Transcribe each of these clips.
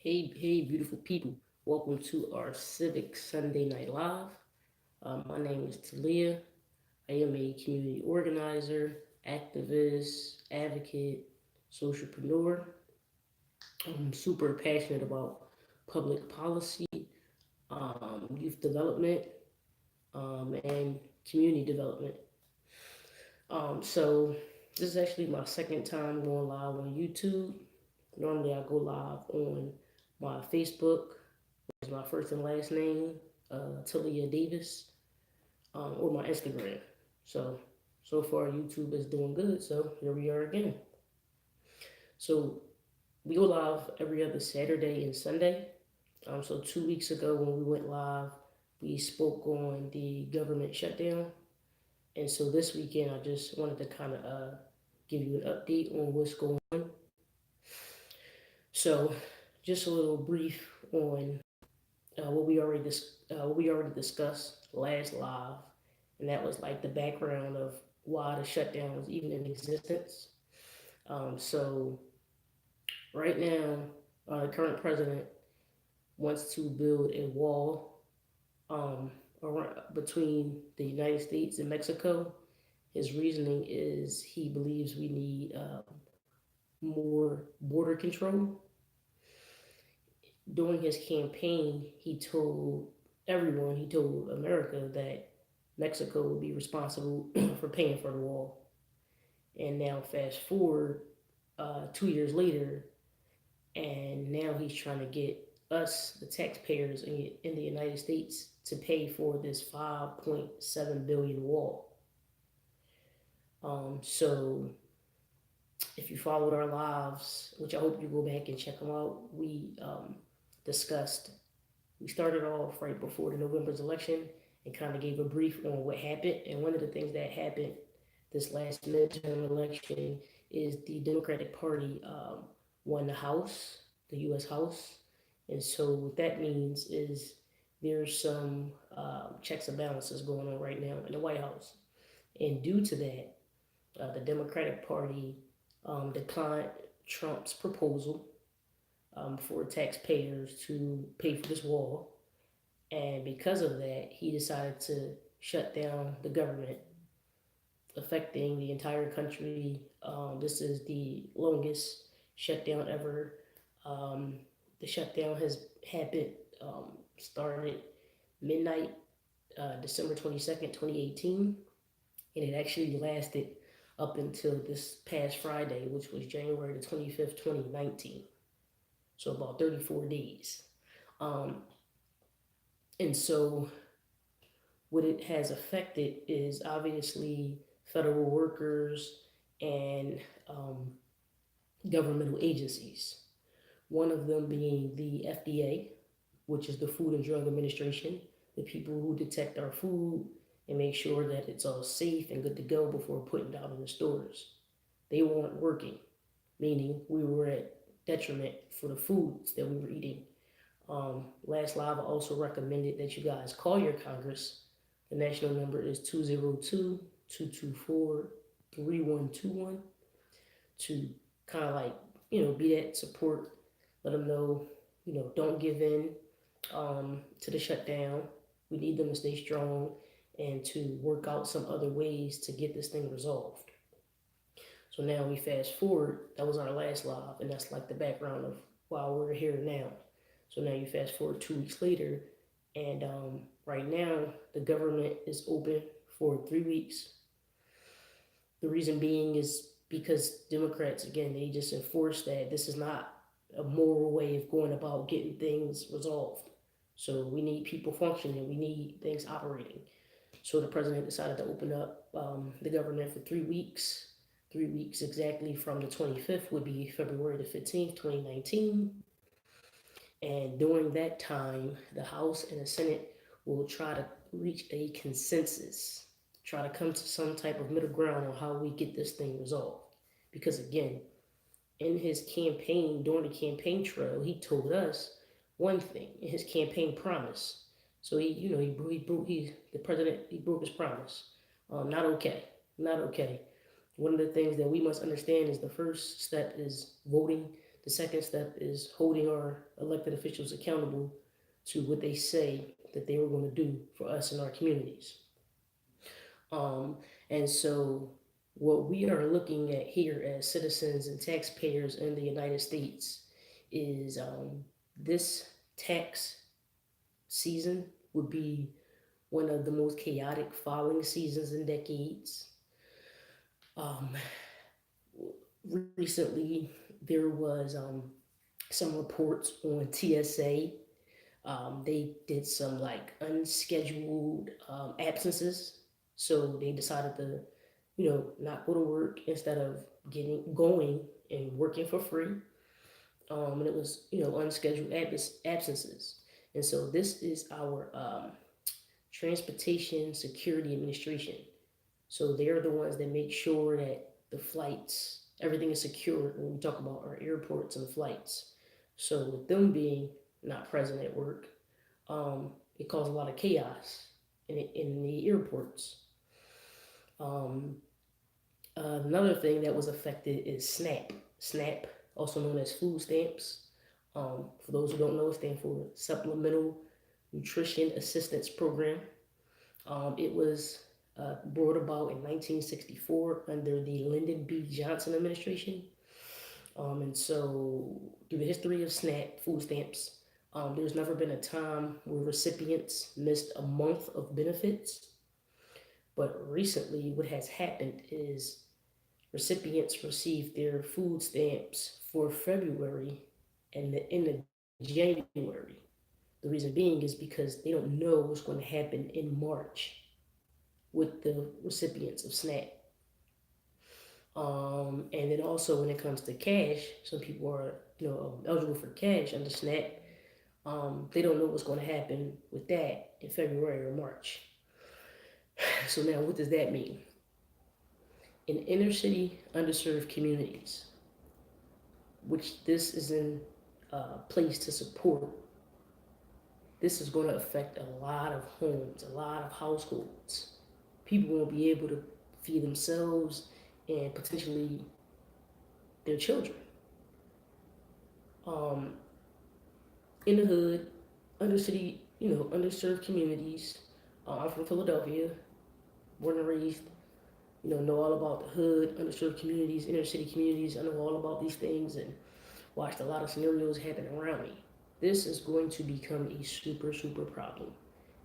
Hey, beautiful people. Welcome to our Civics Sunday Night Live. My name is Talia. I am a community organizer, activist, advocate, socialpreneur. I'm super passionate about public policy, youth development, and community development. So, this is actually my second time going live on YouTube. Normally, I go live on my Facebook, is my first and last name, Talia Davis, or my Instagram. So far YouTube is doing good. So here we are again. So we go live every other Saturday and Sunday. So 2 weeks ago when we went live, we spoke on the government shutdown, and so this weekend I just wanted to kind of give you an update on what's going on. So just a little brief on what we already discussed last live, and that was like the background of why the shutdown was even in existence. So right now, the current president wants to build a wall between the United States and Mexico. His reasoning is he believes we need more border control. During his campaign, he told America that Mexico would be responsible for paying for the wall. And now, fast forward 2 years later, and now he's trying to get us, the taxpayers in the United States, to pay for this 5.7 billion wall. So if you followed our lives, which I hope you go back and check them out, discussed. We started off right before the November's election and kind of gave a brief on what happened. And one of the things that happened this last midterm election is the Democratic Party won the House, the U.S. House. And so what that means is there's some checks and balances going on right now in the White House. And due to that, the Democratic Party declined Trump's proposal for taxpayers to pay for this wall. And because of that, he decided to shut down the government, affecting the entire country. This is the longest shutdown ever. The shutdown has happened, started midnight, December 22nd, 2018, and it actually lasted up until this past Friday, which was January the 25th, 2019. So about 34 days. Um, and so what it has affected is obviously federal workers and governmental agencies. One of them being the FDA, which is the Food and Drug Administration, the people who detect our food and make sure that it's all safe and good to go before putting it out in the stores. They weren't working, meaning we were at detriment for the foods that we were eating. Last live, I also recommended that you guys call your Congress. The national number is 202-224-3121 to kind of like, be that support. Let them know, don't give in to the shutdown. We need them to stay strong and to work out some other ways to get this thing resolved. So now we fast forward. That was our last live, and that's like the background of why we're here now. So now you fast forward 2 weeks later, and right now the government is open for 3 weeks. The reason being is because Democrats, again, they just enforce that this is not a moral way of going about getting things resolved. So we need people functioning, we need things operating. So the president decided to open up the government for 3 weeks. 3 weeks exactly from the 25th would be February the 15th, 2019. And during that time, the House and the Senate will try to reach a consensus, try to come to some type of middle ground on how we get this thing resolved. Because again, in his campaign, during the campaign trail, he told us one thing in his campaign promise. So the president, he broke his promise. Not okay, not okay. One of the things that we must understand is the first step is voting The second step is holding our elected officials accountable to what they say that they were going to do for us in our communities. Um, and so, what we are looking at here as citizens and taxpayers in the United States is this tax season would be one of the most chaotic filing seasons in decades. Um, Recently, there was some reports on TSA. They did some like unscheduled absences, so they decided to, not go to work instead of getting going and working for free. And it was unscheduled absences, and so this is our Transportation Security Administration. So they're the ones that make sure that the flights, everything is secure when we talk about our airports and flights. So with them being not present at work, it caused a lot of chaos in the airports. Um, Another thing that was affected is SNAP. SNAP, also known as food stamps. For those who don't know, it stands for Supplemental Nutrition Assistance Program. It was brought about in 1964 under the Lyndon B. Johnson administration. And so, through the history of SNAP, food stamps, there's never been a time where recipients missed a month of benefits. But recently, what has happened is recipients received their food stamps for February and the end of January. The reason being is because they don't know what's going to happen in March with the recipients of SNAP. And then also when it comes to cash, some people are eligible for cash under SNAP. They don't know what's going to happen with that in February or March. So now, what does that mean? In inner city underserved communities, which this is in place to support, this is going to affect a lot of homes, a lot of households. People won't be able to feed themselves and potentially their children. Um, in the hood, underserved communities. I'm from Philadelphia, born and raised. Know all about the hood, underserved communities, inner city communities. I know all about these things and watched a lot of scenarios happen around me. This is going to become a super, super problem.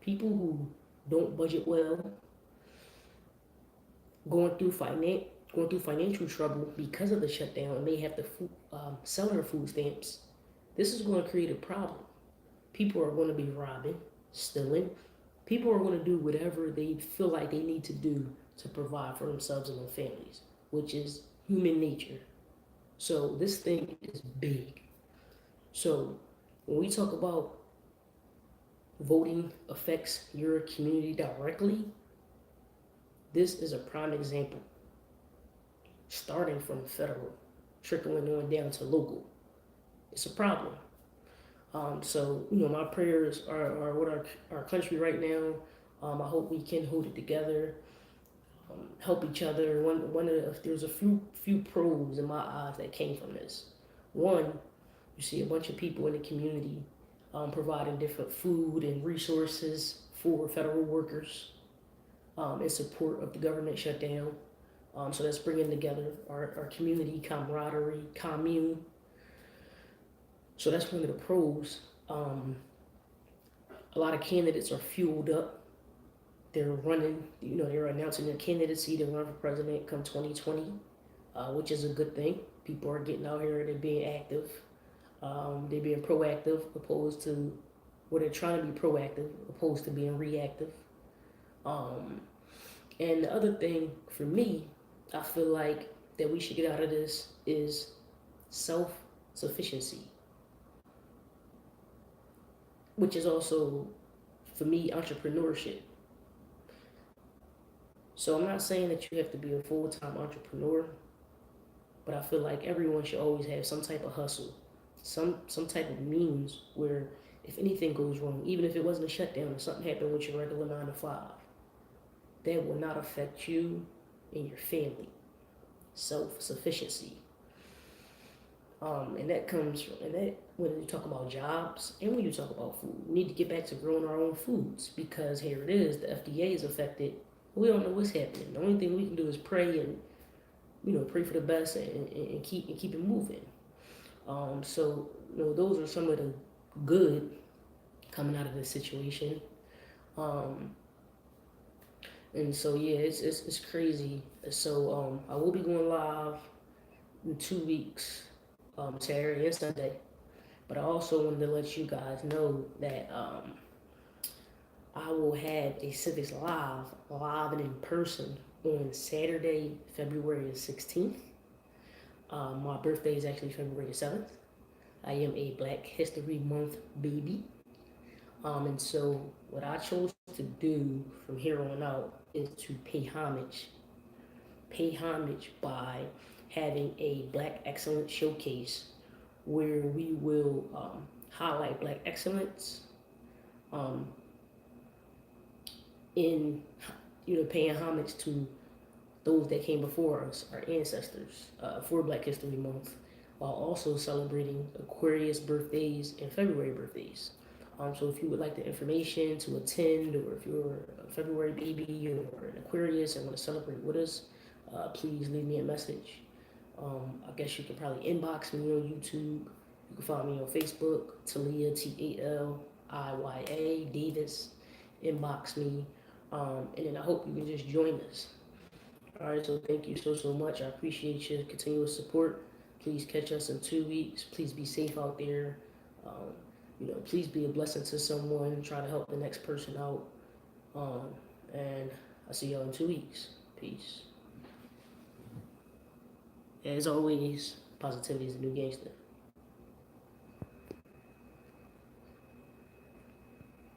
People who don't budget well, going through financial trouble because of the shutdown, and may have to sell their food stamps. This is going to create a problem. People are going to be robbing, stealing. People are going to do whatever they feel like they need to do to provide for themselves and their families, which is human nature. So this thing is big. So when we talk about voting affects your community directly, this is a prime example. Starting from federal, trickling on down to local. It's a problem. So, my prayers are with our country right now. I hope we can hold it together, help each other. There's a few pros in my eyes that came from this. One, you see a bunch of people in the community providing different food and resources for federal workers in support of the government shutdown. So that's bringing together our community camaraderie, commune. So that's one of the pros. A lot of candidates are fueled up. They're running, they're announcing their candidacy to run for president come 2020, which is a good thing. People are getting out here, they're being active. They're being proactive opposed to, they're trying to be proactive opposed to being reactive. And the other thing for me, I feel like that we should get out of this is self-sufficiency, which is also, for me, entrepreneurship. So I'm not saying that you have to be a full-time entrepreneur, but I feel like everyone should always have some type of hustle, some type of means where if anything goes wrong, even if it wasn't a shutdown or something happened with your regular 9 to 5, that will not affect you and your family. Self-sufficiency. And that comes from, and that when you talk about jobs and when you talk about food, we need to get back to growing our own foods because here it is, the FDA is affected. We don't know what's happening. The only thing we can do is pray and pray for the best and keep it moving. So those are some of the good coming out of this situation. Um, and so yeah, it's crazy. So I will be going live in 2 weeks, Saturday and Sunday. But I also wanted to let you guys know that I will have a Civics live and in person on Saturday, February the 16th. My birthday is actually February the 7th. I am a Black History Month baby. And so what I chose to do from here on out is to pay homage by having a Black Excellence Showcase where we will highlight Black excellence um, in paying homage to those that came before us, our ancestors, for Black History Month, while also celebrating Aquarius birthdays and February birthdays. So if you would like the information to attend, or if you're a February baby or an Aquarius and want to celebrate with us, please leave me a message. I guess you can probably inbox me on YouTube. You can find me on Facebook, Talia, Taliya Davis. Inbox me. And then I hope you can just join us. All right, so thank you so much. I appreciate your continuous support. Please catch us in 2 weeks. Please be safe out there. Um, please be a blessing to someone. Try to help the next person out. And I'll see y'all in 2 weeks. Peace. As always, positivity is the new gangster.